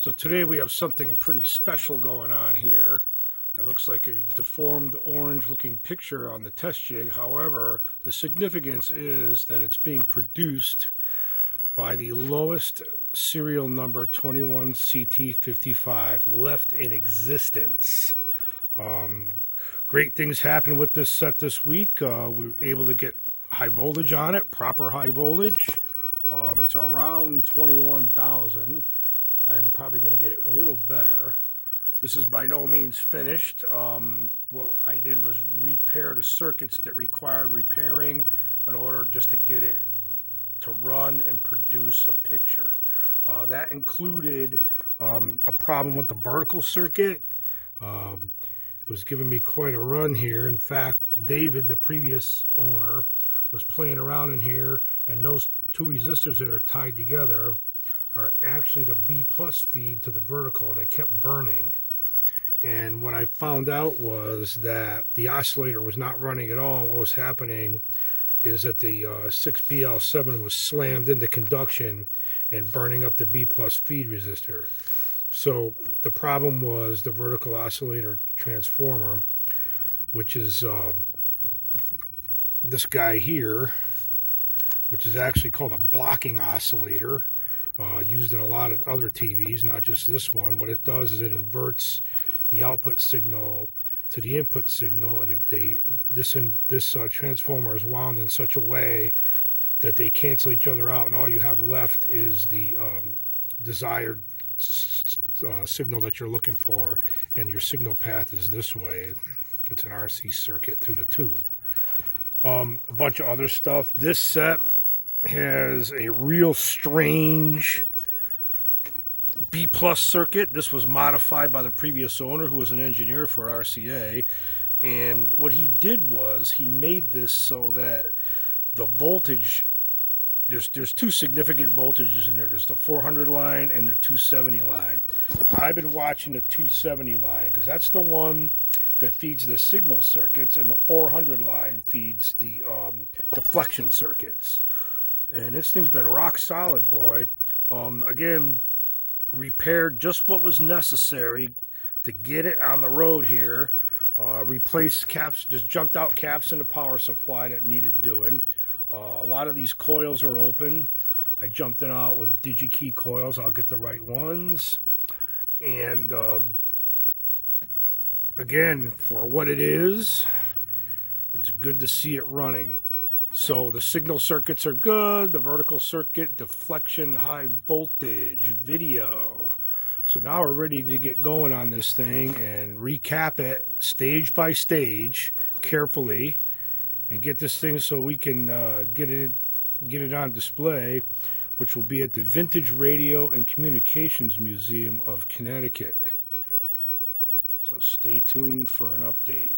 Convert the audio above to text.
So today we have something pretty special going on here. It looks like a deformed orange looking picture on the test jig. However, the significance is that it's being produced by the lowest serial number 21CT55 left in existence. Great things happened with this set this week. We were able to get high voltage on it, proper high voltage. It's around 21,000. I'm probably going to get it a little better. This is by no means finished. What I did was repair the circuits that required repairing in order just to get it to run and produce a picture. That included a problem with the vertical circuit. It was giving me quite a run here. In fact, David, the previous owner, was playing around in here, and those two resistors that are tied together are actually the B plus feed to the vertical, and they kept burning. And what I found out was that the oscillator was not running at all. What was happening is that the 6BL7 was slammed into conduction and burning up the B plus feed resistor. So the problem was the vertical oscillator transformer, which is this guy here, which is actually called a blocking oscillator. Used in a lot of other TVs, not just this one. What it does is it inverts the output signal to the input signal, and this transformer is wound in such a way that they cancel each other out, and all you have left is the desired signal that you're looking for, and your signal path is this way. It's an RC circuit through the tube. A bunch of other stuff. This set has a real strange B plus circuit. This was modified by the previous owner, who was an engineer for RCA, and what he did was he made this so that the voltage, there's two significant voltages in here. There's the 400 line and the 270 line. I've been watching the 270 line because that's the one that feeds the signal circuits, and the 400 line feeds the deflection circuits. And this thing's been rock solid, boy. Again, repaired just what was necessary to get it on the road here. Replaced caps, just jumped out caps in the power supply that needed doing. A lot of these coils are open. I jumped in out with DigiKey coils. I'll get the right ones. And again, for what it is, it's good to see it running. So the signal circuits are good, the vertical circuit, deflection, high voltage, video. So now we're ready to get going on this thing and recap it stage by stage, carefully, and get this thing so we can get it on display, which will be at the Vintage Radio and Communications Museum of Connecticut. So stay tuned for an update.